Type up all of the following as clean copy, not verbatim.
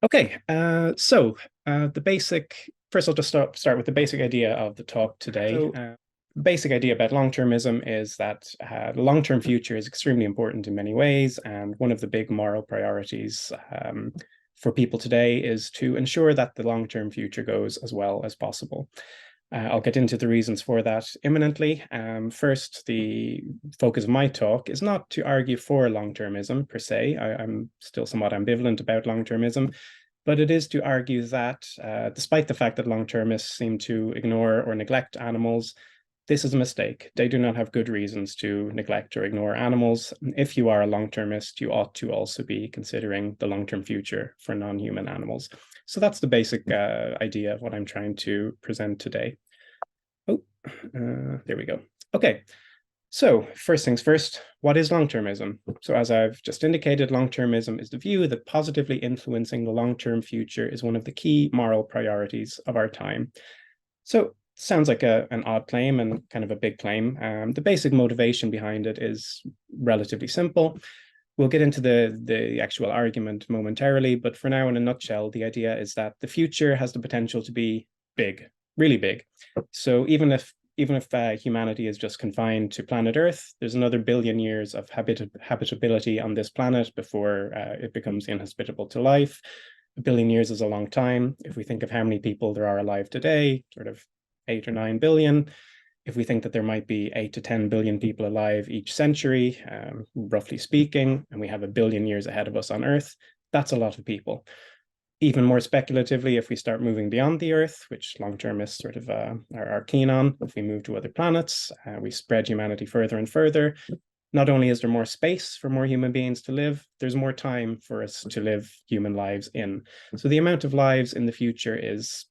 Okay, first I'll just start with the basic idea of the talk today. Basic idea about long-termism is that the long-term future is extremely important in many ways, and one of the big moral priorities for people today is to ensure that the long-term future goes as well as possible. I'll get into the reasons for that imminently. First, the focus of my talk is not to argue for long-termism per se. I'm still somewhat ambivalent about long-termism, but it is to argue that despite the fact that long-termists seem to ignore or neglect animals, this is a mistake. They do not have good reasons to neglect or ignore animals. If you are a long-termist, you ought to also be considering the long-term future for non-human animals. So that's the basic idea of what I'm trying to present today. There we go. Okay, so first things first, what is long-termism? So as I've just indicated, long-termism is the view that positively influencing the long-term future is one of the key moral priorities of our time. So sounds like an odd claim and kind of a big claim. The basic motivation behind it is relatively simple. We'll get into the actual argument momentarily, but for now, in a nutshell, the idea is that the future has the potential to be big, really big. So even if humanity is just confined to planet Earth, there's another billion years of habitability on this planet before it becomes inhospitable to life. A billion years is a long time. If we think of how many people there are alive today, sort of 8 or 9 billion. If we think that there might be 8 to 10 billion people alive each century, roughly speaking, and we have a billion years ahead of us on Earth, that's a lot of people. Even more speculatively, if we start moving beyond the Earth, which long-termists sort of are keen on, if we move to other planets, we spread humanity further and further, not only is there more space for more human beings to live, there's more time for us to live human lives in. So the amount of lives in the future is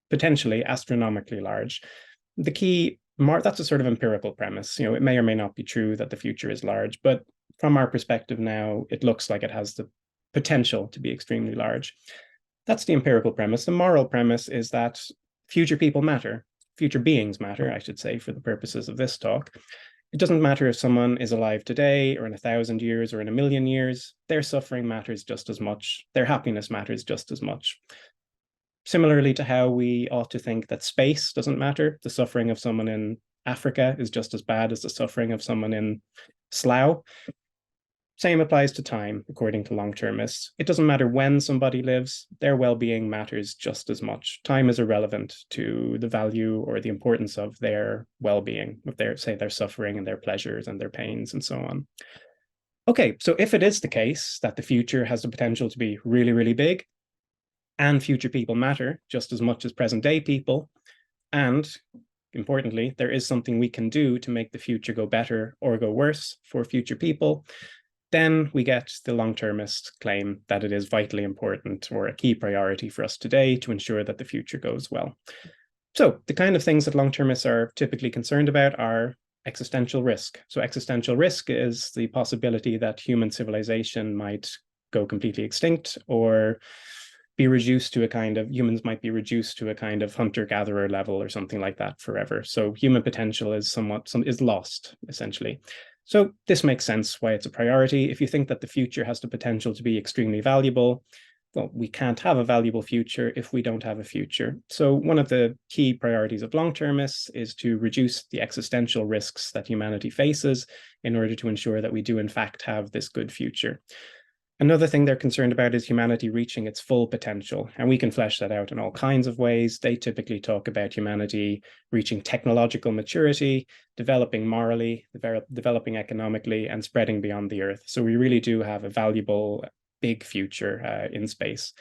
potentially astronomically large. That's a sort of empirical premise. It may or may not be true that the future is large, but from our perspective now, it looks like it has the potential to be extremely large. That's the empirical premise. The moral premise is that future people matter. Future beings matter, I should say, for the purposes of this talk. It doesn't matter if someone is alive today or in 1,000 years or in 1,000,000 years, their suffering matters just as much. Their happiness matters just as much. Similarly to how we ought to think that space doesn't matter, the suffering of someone in Africa is just as bad as the suffering of someone in Slough. Same applies to time, according to long-termists. It doesn't matter when somebody lives, their well-being matters just as much. Time is irrelevant to the value or the importance of their well-being, of their suffering and their pleasures and their pains and so on. Okay, so if it is the case that the future has the potential to be really, really big, and future people matter just as much as present day people, and importantly, there is something we can do to make the future go better or go worse for future people, then we get the long-termist claim that it is vitally important or a key priority for us today to ensure that the future goes well. So the kind of things that long-termists are typically concerned about are existential risk. So existential risk is the possibility that human civilization might go completely extinct or be reduced to humans might be reduced to a kind of hunter-gatherer level or something like that forever. So human potential is is lost, essentially. So this makes sense why it's a priority. If you think that the future has the potential to be extremely valuable, well, we can't have a valuable future if we don't have a future. So one of the key priorities of long-termists is to reduce the existential risks that humanity faces in order to ensure that we do in fact have this good future. Another thing they're concerned about is humanity reaching its full potential, and we can flesh that out in all kinds of ways. They typically talk about humanity reaching technological maturity, developing morally, developing economically, and spreading beyond the Earth. So we really do have a valuable, big future in space.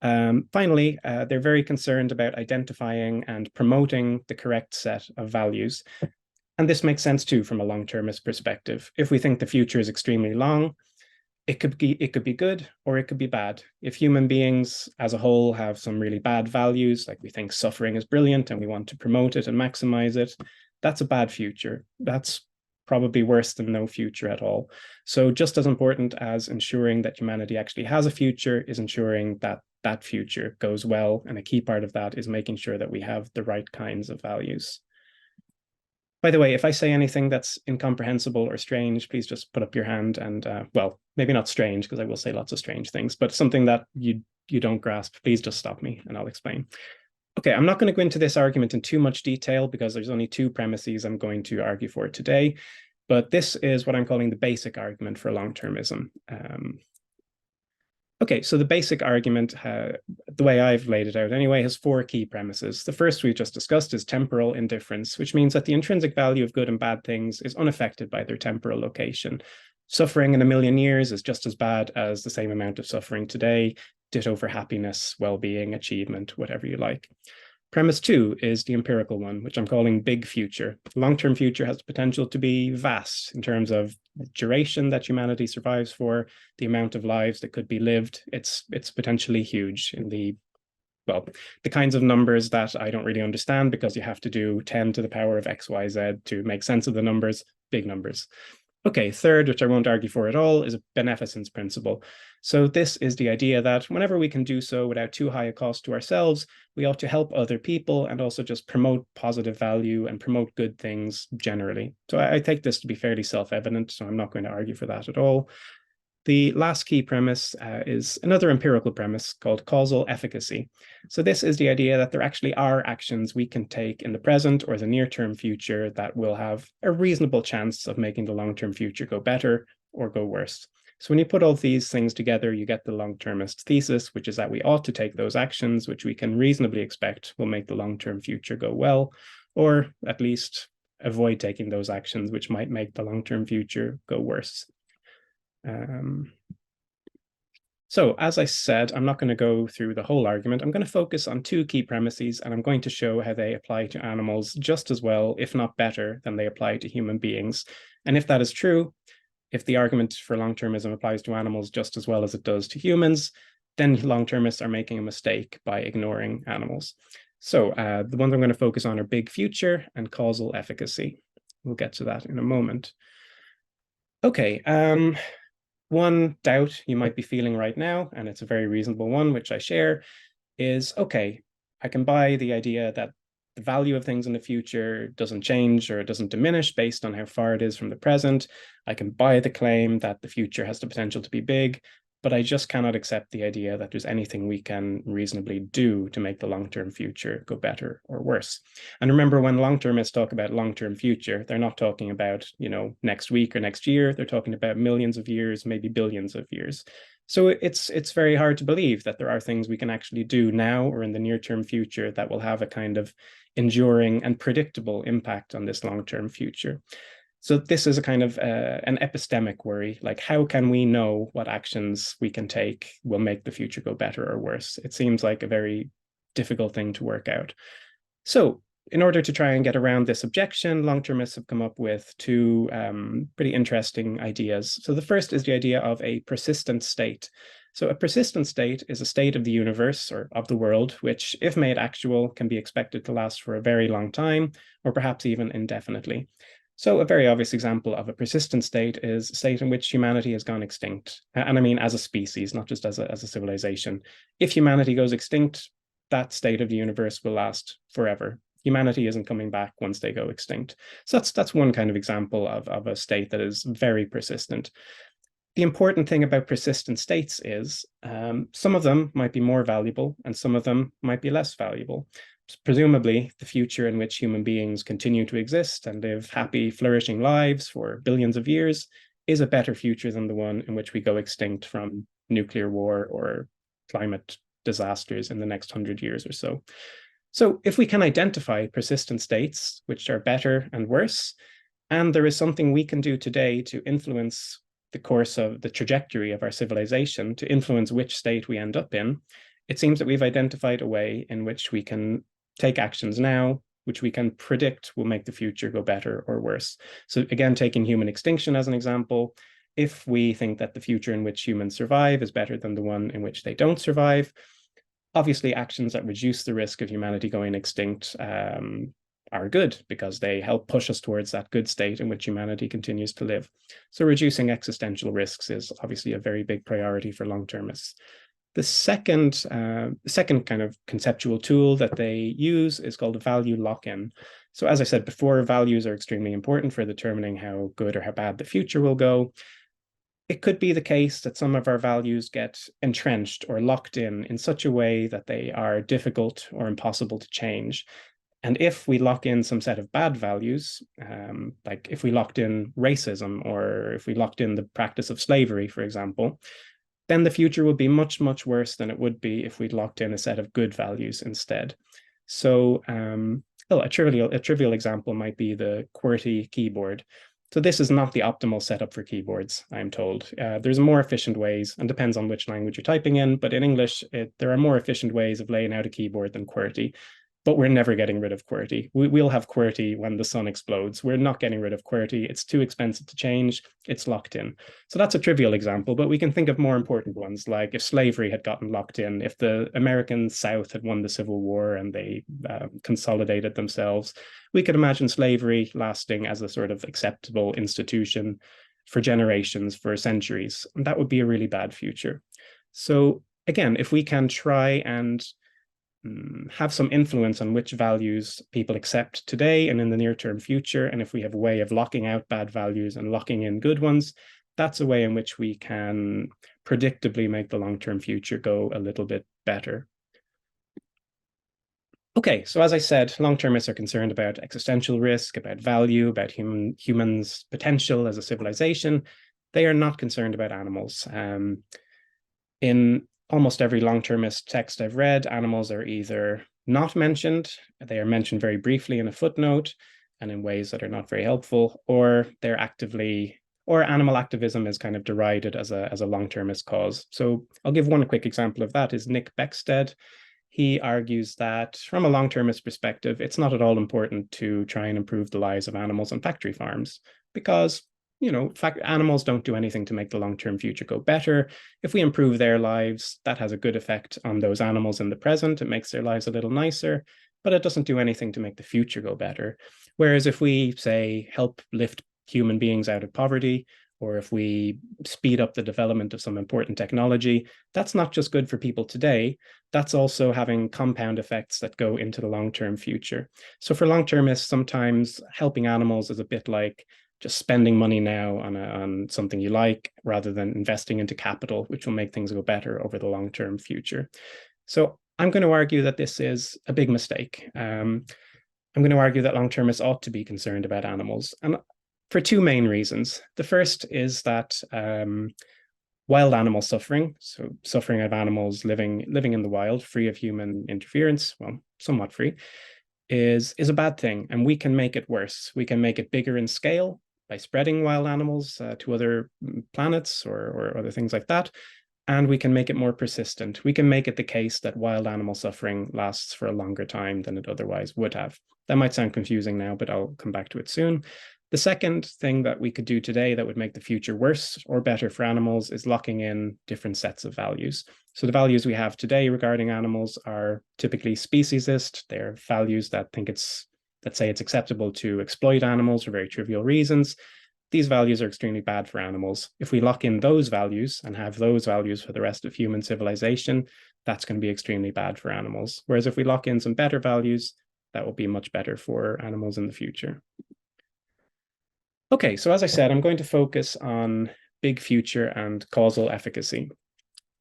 Finally, they're very concerned about identifying and promoting the correct set of values. And this makes sense too from a long-termist perspective. If we think the future is extremely long, it could be good or it could be bad. If human beings as a whole have some really bad values, like we think suffering is brilliant and we want to promote it and maximize it, that's a bad future. That's probably worse than no future at all. So just as important as ensuring that humanity actually has a future is ensuring that that future goes well. And a key part of that is making sure that we have the right kinds of values. By the way, if I say anything that's incomprehensible or strange, please just put up your hand and, well, maybe not strange, because I will say lots of strange things, but something that you don't grasp, please just stop me and I'll explain. Okay, I'm not going to go into this argument in too much detail because there's only two premises I'm going to argue for today, but this is what I'm calling the basic argument for long-termism. Okay, so the basic argument, the way I've laid it out anyway, has four key premises. The first we just discussed is temporal indifference, which means that the intrinsic value of good and bad things is unaffected by their temporal location. Suffering in a million years is just as bad as the same amount of suffering today, ditto for happiness, well-being, achievement, whatever you like. Premise two is the empirical one, which I'm calling big future. Long-term future has the potential to be vast in terms of duration that humanity survives for, the amount of lives that could be lived. It's potentially huge in the kinds of numbers that I don't really understand because you have to do 10 to the power of X, Y, Z to make sense of the numbers, big numbers. Okay, third, which I won't argue for at all, is a beneficence principle. So this is the idea that whenever we can do so without too high a cost to ourselves, we ought to help other people and also just promote positive value and promote good things generally. So I take this to be fairly self-evident, so I'm not going to argue for that at all. The last key premise is another empirical premise called causal efficacy. So this is the idea that there actually are actions we can take in the present or the near-term future that will have a reasonable chance of making the long-term future go better or go worse. So when you put all these things together, you get the long-termist thesis, which is that we ought to take those actions which we can reasonably expect will make the long-term future go well, or at least avoid taking those actions which might make the long-term future go worse. So as I said, I'm not going to go through the whole argument. I'm going to focus on two key premises, and I'm going to show how they apply to animals just as well, if not better, than they apply to human beings. And if that is true, if the argument for long-termism applies to animals just as well as it does to humans, then long-termists are making a mistake by ignoring animals. So the ones I'm going to focus on are big future and causal efficacy. We'll get to that in a moment. Okay, one doubt you might be feeling right now, and it's a very reasonable one, which I share, is, okay, I can buy the idea that the value of things in the future doesn't change or it doesn't diminish based on how far it is from the present. I can buy the claim that the future has the potential to be big, but I just cannot accept the idea that there's anything we can reasonably do to make the long-term future go better or worse. And remember, when long-termists talk about long-term future, they're not talking about, next week or next year. They're talking about millions of years, maybe billions of years. So it's very hard to believe that there are things we can actually do now or in the near-term future that will have a kind of enduring and predictable impact on this long-term future. So this is a kind of an epistemic worry, like how can we know what actions we can take will make the future go better or worse? It seems like a very difficult thing to work out. So in order to try and get around this objection, long-termists have come up with two pretty interesting ideas. So the first is the idea of a persistent state. So a persistent state is a state of the universe or of the world, which, if made actual, can be expected to last for a very long time, or perhaps even indefinitely. So a very obvious example of a persistent state is a state in which humanity has gone extinct. And I mean as a species, not just as a civilization. If humanity goes extinct, that state of the universe will last forever. Humanity isn't coming back once they go extinct. So that's one kind of example of a state that is very persistent. The important thing about persistent states is some of them might be more valuable and some of them might be less valuable. Presumably, the future in which human beings continue to exist and live happy, flourishing lives for billions of years is a better future than the one in which we go extinct from nuclear war or climate disasters in the next 100 years or so. So if we can identify persistent states which are better and worse, and there is something we can do today to influence the course of the trajectory of our civilization, to influence which state we end up in, it seems that we've identified a way in which we can take actions now, which we can predict will make the future go better or worse. So again, taking human extinction as an example, if we think that the future in which humans survive is better than the one in which they don't survive, obviously actions that reduce the risk of humanity going extinct are good because they help push us towards that good state in which humanity continues to live. So reducing existential risks is obviously a very big priority for long-termists. The second kind of conceptual tool that they use is called a value lock-in. So as I said before, values are extremely important for determining how good or how bad the future will go. It could be the case that some of our values get entrenched or locked in such a way that they are difficult or impossible to change. And if we lock in some set of bad values, like if we locked in racism or if we locked in the practice of slavery, for example, then the future would be much, much worse than it would be if we'd locked in a set of good values instead. So, well, a trivial example might be the QWERTY keyboard. So this is not the optimal setup for keyboards, I'm told. There's more efficient ways, and depends on which language you're typing in, but in English, there are more efficient ways of laying out a keyboard than QWERTY. But we're never getting rid of QWERTY. We'll have QWERTY when the sun explodes. We're not getting rid of QWERTY. It's too expensive to change. It's locked in. So that's a trivial example, but we can think of more important ones, like if slavery had gotten locked in, if the American South had won the Civil War and they consolidated themselves, we could imagine slavery lasting as a sort of acceptable institution for generations, for centuries. And that would be a really bad future. So again, if we can try and have some influence on which values people accept today and in the near-term future, and if we have a way of locking out bad values and locking in good ones, that's a way in which we can predictably make the long-term future go a little bit better. Okay, so as I said, long-termists are concerned about existential risk, about value, about humans' potential as a civilization. They are not concerned about animals. In almost every long-termist text I've read, animals are either not mentioned, they are mentioned very briefly in a footnote and in ways that are not very helpful, or they're actively, or animal activism is kind of derided as a long-termist cause. So I'll give one quick example of that is Nick Beckstead. He argues that from a long-termist perspective, it's not at all important to try and improve the lives of animals on factory farms because animals don't do anything to make the long-term future go better. If we improve their lives, that has a good effect on those animals in the present. It makes their lives a little nicer, but it doesn't do anything to make the future go better. Whereas if we, say, help lift human beings out of poverty, or if we speed up the development of some important technology, that's not just good for people today, that's also having compound effects that go into the long-term future. So for long-termists, sometimes helping animals is a bit like just spending money now on something you like rather than investing into capital, which will make things go better over the long-term future. So I'm going to argue that this is a big mistake. I'm going to argue that long-termists ought to be concerned about animals, and for two main reasons. The first is that wild animal suffering, so suffering of animals living in the wild, free of human interference, well, somewhat free, is a bad thing, and we can make it worse. We can make it bigger in scale by spreading wild animals to other planets or other things like that. And we can make it more persistent. We can make it the case that wild animal suffering lasts for a longer time than it otherwise would have. That might sound confusing now, but I'll come back to it soon. The second thing that we could do today that would make the future worse or better for animals is locking in different sets of values. So the values we have today regarding animals are typically speciesist. They're values that say it's acceptable to exploit animals for very trivial reasons. These values are extremely bad for animals. If we lock in those values and have those values for the rest of human civilization, that's going to be extremely bad for animals. Whereas if we lock in some better values, that will be much better for animals in the future. Okay, so as I said, I'm going to focus on big future and causal efficacy.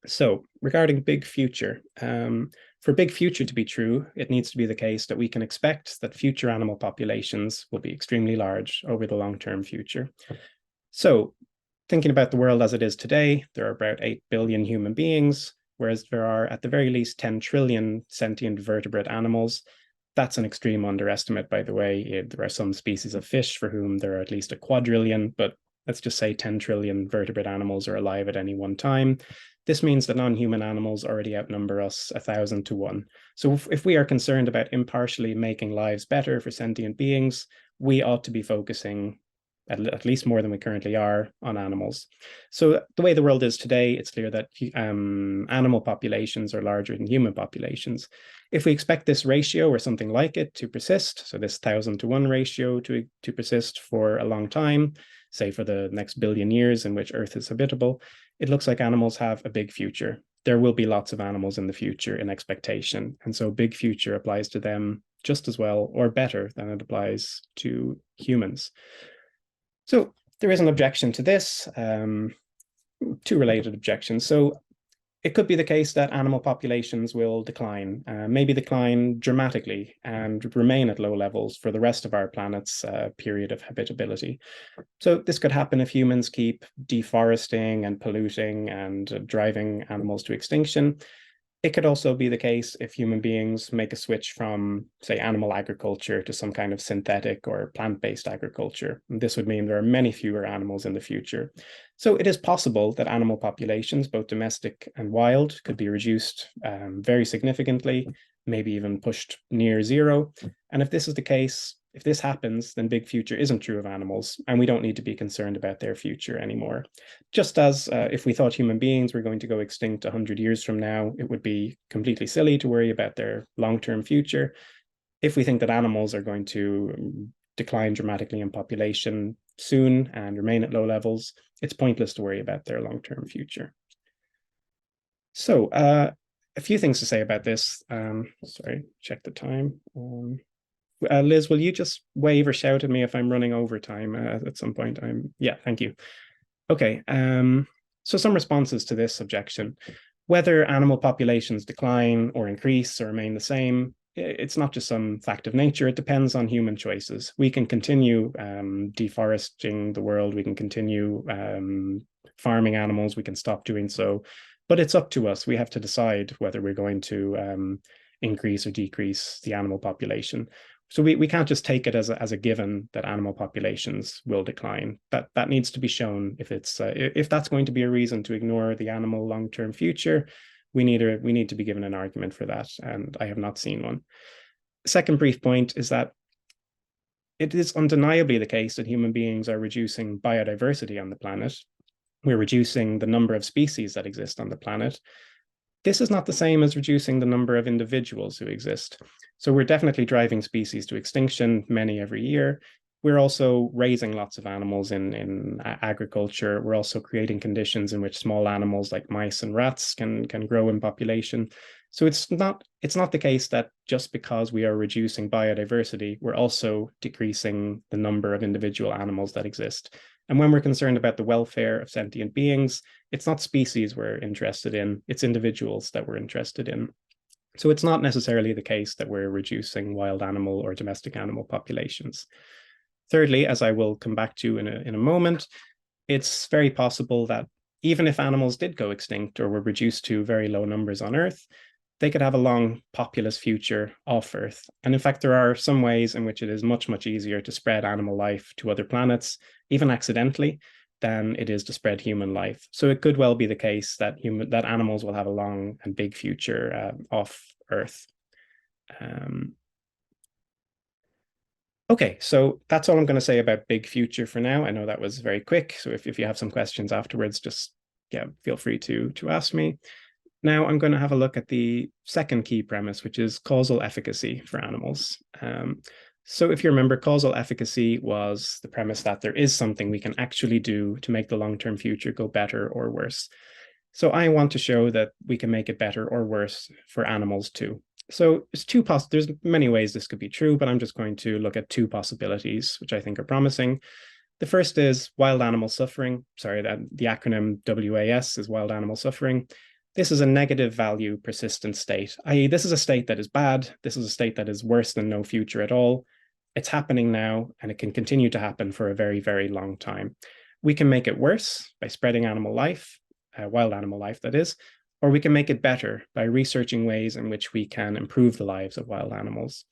So regarding big future, for big future to be true, it needs to be the case that we can expect that future animal populations will be extremely large over the long-term future. So thinking about the world as it is today, there are about 8 billion human beings, whereas there are at the very least 10 trillion sentient vertebrate animals. That's an extreme underestimate, by the way. There are some species of fish for whom there are at least a quadrillion, but let's just say 10 trillion vertebrate animals are alive at any one time. This means that non-human animals already outnumber us 1,000 to 1. So if we are concerned about impartially making lives better for sentient beings, we ought to be focusing at least more than we currently are on animals. So the way the world is today, it's clear that animal populations are larger than human populations. If we expect this ratio or something like it to persist, so this 1,000 to 1 ratio to persist for a long time, say for the next billion years in which Earth is habitable, it looks like animals have a big future. There will be lots of animals in the future in expectation. And so big future applies to them just as well or better than it applies to humans. So there is an objection to this, two related objections. So it could be the case that animal populations will decline, maybe decline dramatically and remain at low levels for the rest of our planet's period of habitability. So this could happen if humans keep deforesting and polluting and driving animals to extinction. It could also be the case if human beings make a switch from, say, animal agriculture to some kind of synthetic or plant-based agriculture. And this would mean there are many fewer animals in the future. So it is possible that animal populations, both domestic and wild, could be reduced very significantly, maybe even pushed near zero. And if this is the case, if this happens, then big future isn't true of animals, and we don't need to be concerned about their future anymore. Just as if we thought human beings were going to go extinct 100 years from now, it would be completely silly to worry about their long-term future. If we think that animals are going to decline dramatically in population soon and remain at low levels, it's pointless to worry about their long-term future. So a few things to say about this. Sorry, check the time. Liz, will you just wave or shout at me if I'm running over time at some point? Yeah, thank you. Okay, so some responses to this objection. Whether animal populations decline or increase or remain the same, it's not just some fact of nature. It depends on human choices. We can continue deforesting the world. We can continue farming animals. We can stop doing so. But it's up to us. We have to decide whether we're going to increase or decrease the animal population. So we can't just take it as a given that animal populations will decline. That needs to be shown. If that's going to be a reason to ignore the animal long-term future, we need to be given an argument for that, and I have not seen one. Second brief point is that it is undeniably the case that human beings are reducing biodiversity on the planet. We're reducing the number of species that exist on the planet. This is not the same as reducing the number of individuals who exist. So we're definitely driving species to extinction, many every year. We're also raising lots of animals in agriculture. We're also creating conditions in which small animals like mice and rats can grow in population. So it's not the case that just because we are reducing biodiversity, we're also decreasing the number of individual animals that exist. And when we're concerned about the welfare of sentient beings, it's not species we're interested in, it's individuals that we're interested in. So it's not necessarily the case that we're reducing wild animal or domestic animal populations. Thirdly, as I will come back to in a moment, it's very possible that even if animals did go extinct or were reduced to very low numbers on Earth, they could have a long populous future off Earth. And in fact, there are some ways in which it is much, much easier to spread animal life to other planets, even accidentally, than it is to spread human life. So it could well be the case that animals will have a long and big future off Earth. Okay, so that's all I'm going to say about big future for now. I know that was very quick, so if you have some questions afterwards, just feel free to ask me. Now I'm going to have a look at the second key premise, which is causal efficacy for animals. So if you remember, causal efficacy was the premise that there is something we can actually do to make the long-term future go better or worse. So I want to show that we can make it better or worse for animals too. So there's many ways this could be true, but I'm just going to look at two possibilities, which I think are promising. The first is wild animal suffering. Sorry, that the acronym WAS is wild animal suffering. This is a negative value persistent state, i.e. this is a state that is bad. This is a state that is worse than no future at all. It's happening now, and it can continue to happen for a very, very long time. We can make it worse by spreading animal life, wild animal life, that is, or we can make it better by researching ways in which we can improve the lives of wild animals.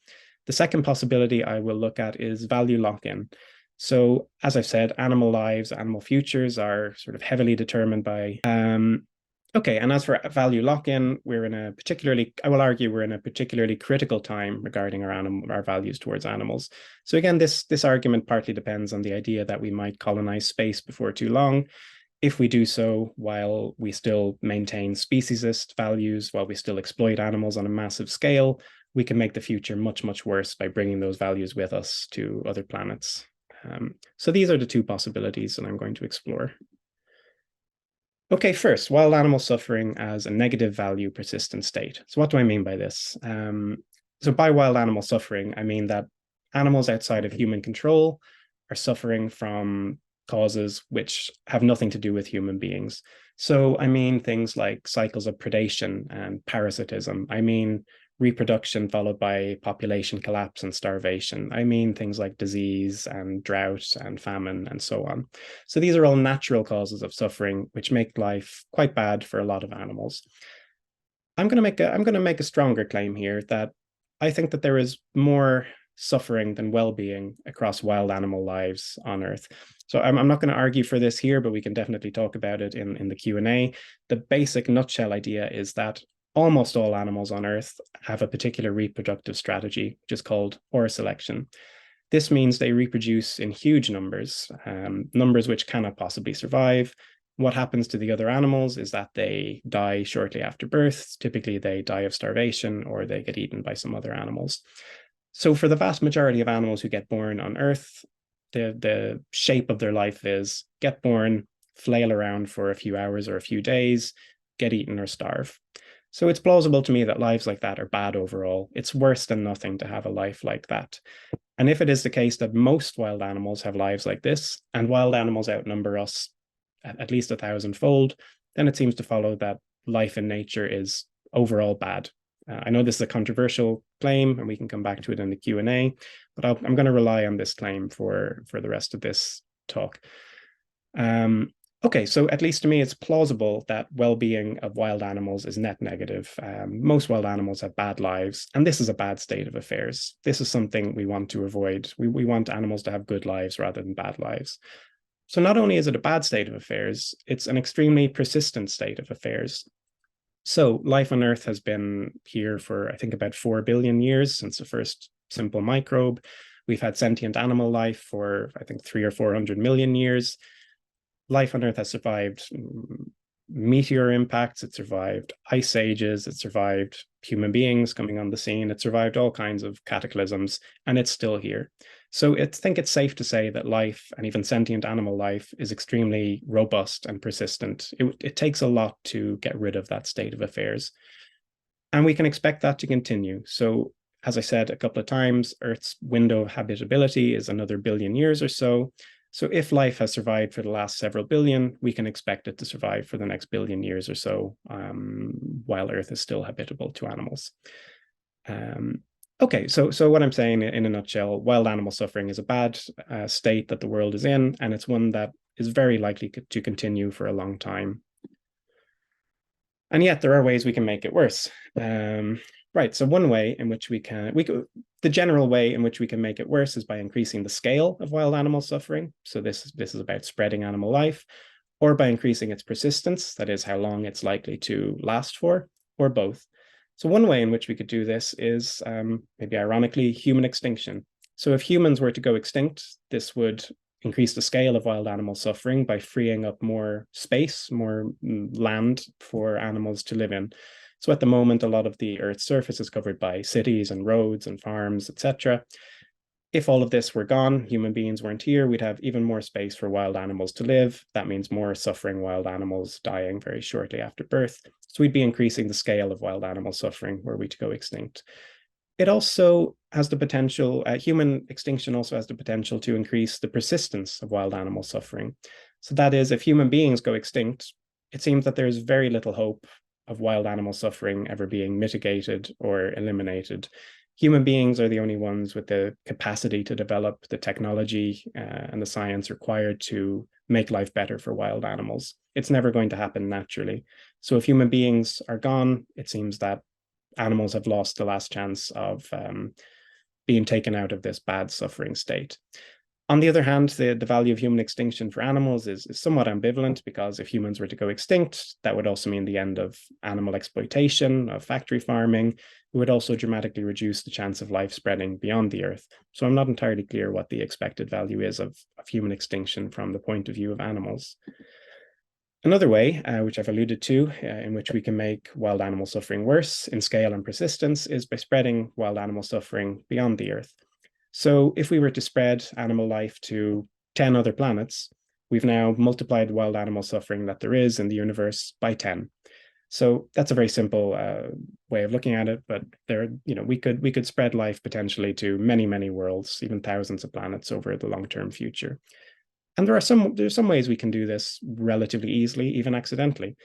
The second possibility I will look at is value lock-in. So, as I've said, animal lives, animal futures are sort of heavily determined by okay, and as for value lock-in, I will argue we're in a particularly critical time regarding our values towards animals. So again, this argument partly depends on the idea that we might colonize space before too long. If we do so while we still maintain speciesist values, while we still exploit animals on a massive scale, we can make the future much, much worse by bringing those values with us to other planets. So these are the two possibilities that I'm going to explore. Okay, first, wild animal suffering as a negative value persistent state. So what do I mean by this? So by wild animal suffering, I mean that animals outside of human control are suffering from causes which have nothing to do with human beings. So I mean things like cycles of predation and parasitism. I mean reproduction followed by population collapse and starvation. I mean things like disease and drought and famine and so on. So these are all natural causes of suffering, which make life quite bad for a lot of animals. I'm going to make a stronger claim here that I think that there is more suffering than well-being across wild animal lives on Earth. So I'm not going to argue for this here, but we can definitely talk about it in the Q&A. The basic nutshell idea is that almost all animals on Earth have a particular reproductive strategy, which is called or selection. This means they reproduce in huge numbers, numbers which cannot possibly survive. What happens to the other animals is that they die shortly after birth. Typically, they die of starvation or they get eaten by some other animals. So for the vast majority of animals who get born on Earth, the shape of their life is get born, flail around for a few hours or a few days, get eaten or starve. So it's plausible to me that lives like that are bad overall. It's worse than nothing to have a life like that. And if it is the case that most wild animals have lives like this, and wild animals outnumber us at least 1,000-fold, then it seems to follow that life in nature is overall bad. I know this is a controversial claim, and we can come back to it in the Q&A, but I'm going to rely on this claim for the rest of this talk. Okay, so at least to me, it's plausible that well-being of wild animals is net negative. Most wild animals have bad lives, and this is a bad state of affairs. This is something we want to avoid. We want animals to have good lives rather than bad lives. So not only is it a bad state of affairs, it's an extremely persistent state of affairs. So life on Earth has been here for, I think, about 4 billion years since the first simple microbe. We've had sentient animal life for, I think, 300 or 400 million years. Life on Earth has survived meteor impacts, it survived ice ages, it survived human beings coming on the scene, it survived all kinds of cataclysms, and it's still here. So I think it's safe to say that life, and even sentient animal life, is extremely robust and persistent. It takes a lot to get rid of that state of affairs. And we can expect that to continue. So as I said a couple of times, Earth's window of habitability is another billion years or so. So if life has survived for the last several billion, we can expect it to survive for the next billion years or so, while Earth is still habitable to animals. Okay, so what I'm saying in a nutshell, wild animal suffering is a bad state that the world is in, and it's one that is very likely to continue for a long time. And yet there are ways we can make it worse. Right, so one way in which the general way in which we can make it worse is by increasing the scale of wild animal suffering. So this is about spreading animal life, or by increasing its persistence, that is how long it's likely to last for, or both. So one way in which we could do this is, maybe ironically, human extinction. So if humans were to go extinct, this would increase the scale of wild animal suffering by freeing up more space, more land for animals to live in. So at the moment, a lot of the Earth's surface is covered by cities and roads and farms, etc. If all of this were gone, human beings weren't here, we'd have even more space for wild animals to live. That means more suffering wild animals dying very shortly after birth. So we'd be increasing the scale of wild animal suffering were we to go extinct. It also has the potential, human extinction also has the potential to increase the persistence of wild animal suffering. So that is, if human beings go extinct, it seems that there's very little hope of wild animal suffering ever being mitigated or eliminated. Human beings are the only ones with the capacity to develop the technology and the science required to make life better for wild animals. It's never going to happen naturally. So if human beings are gone, it seems that animals have lost the last chance of being taken out of this bad suffering state. On the other hand, the value of human extinction for animals is somewhat ambivalent, because if humans were to go extinct, that would also mean the end of animal exploitation, of factory farming. It would also dramatically reduce the chance of life spreading beyond the Earth. So I'm not entirely clear what the expected value is of human extinction from the point of view of animals. Another way, which I've alluded to, in which we can make wild animal suffering worse in scale and persistence, is by spreading wild animal suffering beyond the Earth. So if we were to spread animal life to 10 other planets, we've now multiplied wild animal suffering that there is in the universe by 10. So that's a very simple way of looking at it. But there, we could spread life potentially to many, many worlds, even thousands of planets over the long-term future. And there's some ways we can do this relatively easily, even accidentally.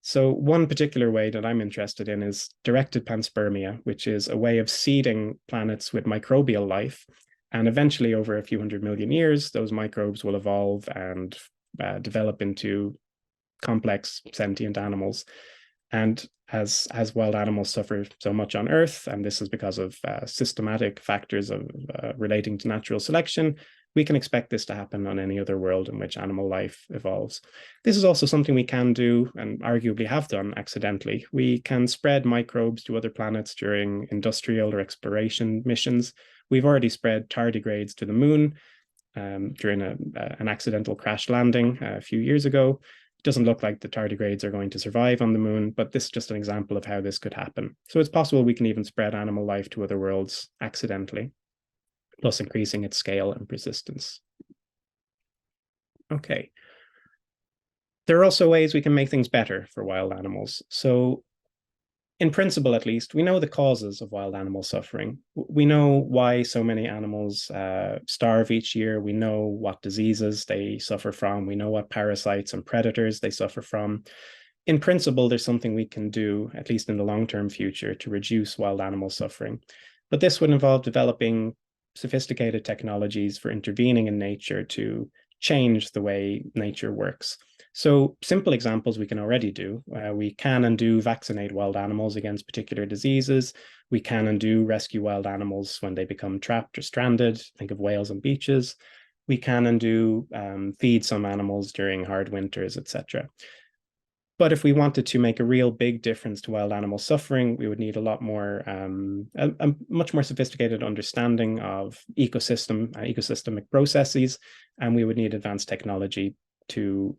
So one particular way that I'm interested in is directed panspermia, which is a way of seeding planets with microbial life. And eventually, over a few 100 million years, those microbes will evolve and develop into complex sentient animals. And as wild animals suffer so much on Earth, and this is because of systematic factors of relating to natural selection, we can expect this to happen on any other world in which animal life evolves. This is also something we can do, and arguably have done accidentally. We can spread microbes to other planets during industrial or exploration missions. We've already spread tardigrades to the moon during an accidental crash landing a few years ago. It doesn't look like the tardigrades are going to survive on the moon, but this is just an example of how this could happen. So it's possible we can even spread animal life to other worlds accidentally, plus increasing its scale and persistence. Okay. There are also ways we can make things better for wild animals. So in principle, at least, we know the causes of wild animal suffering. We know why so many animals starve each year. We know what diseases they suffer from. We know what parasites and predators they suffer from. In principle, there's something we can do, at least in the long-term future, to reduce wild animal suffering. But this would involve developing sophisticated technologies for intervening in nature to change the way nature works. So simple examples we can already do. We can and do vaccinate wild animals against particular diseases. We can and do rescue wild animals when they become trapped or stranded. Think of whales on beaches. We can and do feed some animals during hard winters, etc. But if we wanted to make a real big difference to wild animal suffering, we would need a lot more, a much more sophisticated understanding of ecosystemic processes, and we would need advanced technology to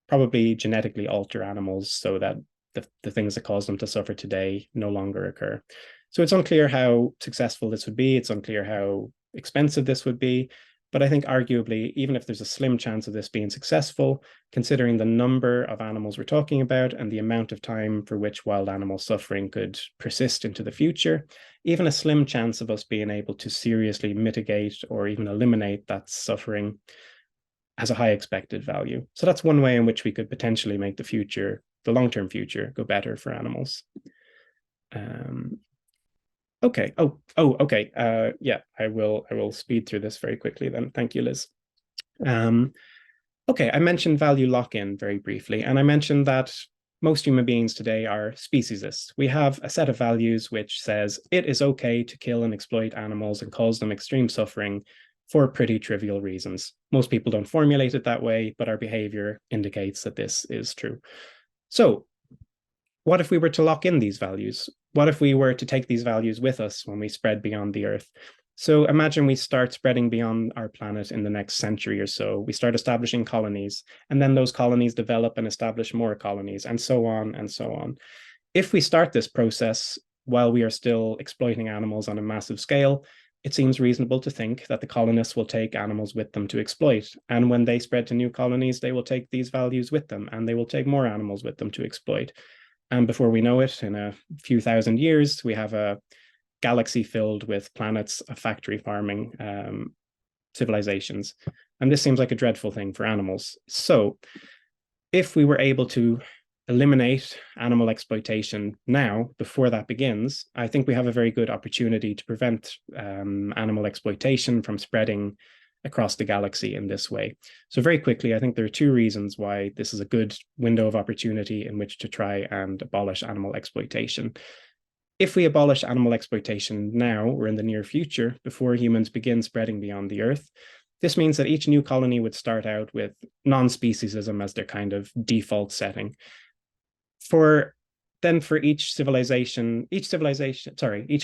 probably genetically alter animals so that the things that cause them to suffer today no longer occur. So it's unclear how successful this would be. It's unclear how expensive this would be. But I think arguably, even if there's a slim chance of this being successful, considering the number of animals we're talking about and the amount of time for which wild animal suffering could persist into the future, even a slim chance of us being able to seriously mitigate or even eliminate that suffering has a high expected value. So that's one way in which we could potentially make the future, the long-term future, go better for animals. Okay. Okay. Yeah, I will speed through this very quickly then. Thank you, Liz. Okay, I mentioned value lock-in very briefly, and I mentioned that most human beings today are speciesists. We have a set of values which says it is okay to kill and exploit animals and cause them extreme suffering for pretty trivial reasons. Most people don't formulate it that way, but our behavior indicates that this is true. So what if we were to lock in these values? What if we were to take these values with us when we spread beyond the Earth? So imagine we start spreading beyond our planet in the next century or so. We start establishing colonies, and then those colonies develop and establish more colonies, and so on and so on. If we start this process while we are still exploiting animals on a massive scale, it seems reasonable to think that the colonists will take animals with them to exploit. And when they spread to new colonies, they will take these values with them, and they will take more animals with them to exploit. And before we know it, in a few thousand years, we have a galaxy filled with planets of factory farming civilizations. And this seems like a dreadful thing for animals. So if we were able to eliminate animal exploitation now, before that begins, I think we have a very good opportunity to prevent animal exploitation from spreading across the galaxy in this way. So very quickly, I think there are two reasons why this is a good window of opportunity in which to try and abolish animal exploitation. If we abolish animal exploitation now or in the near future, before humans begin spreading beyond the Earth, this means that each new colony would start out with non-speciesism as their kind of default setting. For each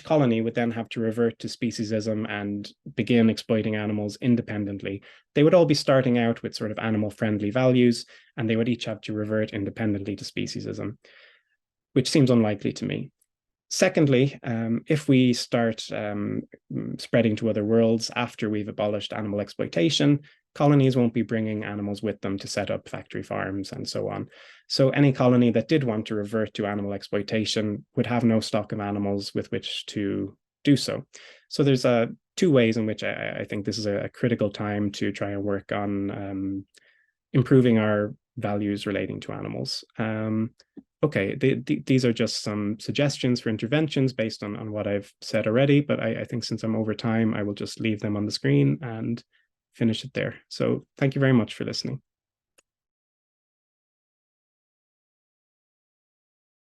colony would then have to revert to speciesism and begin exploiting animals independently. They would all be starting out with sort of animal-friendly values, and they would each have to revert independently to speciesism, which seems unlikely to me. Secondly, if we start spreading to other worlds after we've abolished animal exploitation, colonies won't be bringing animals with them to set up factory farms and so on. So any colony that did want to revert to animal exploitation would have no stock of animals with which to do so. So there's two ways in which I think this is a critical time to try and work on improving our values relating to animals. Okay, these are just some suggestions for interventions based on what I've said already, but I think since I'm over time, I will just leave them on the screen and finish it there. So thank you very much for listening.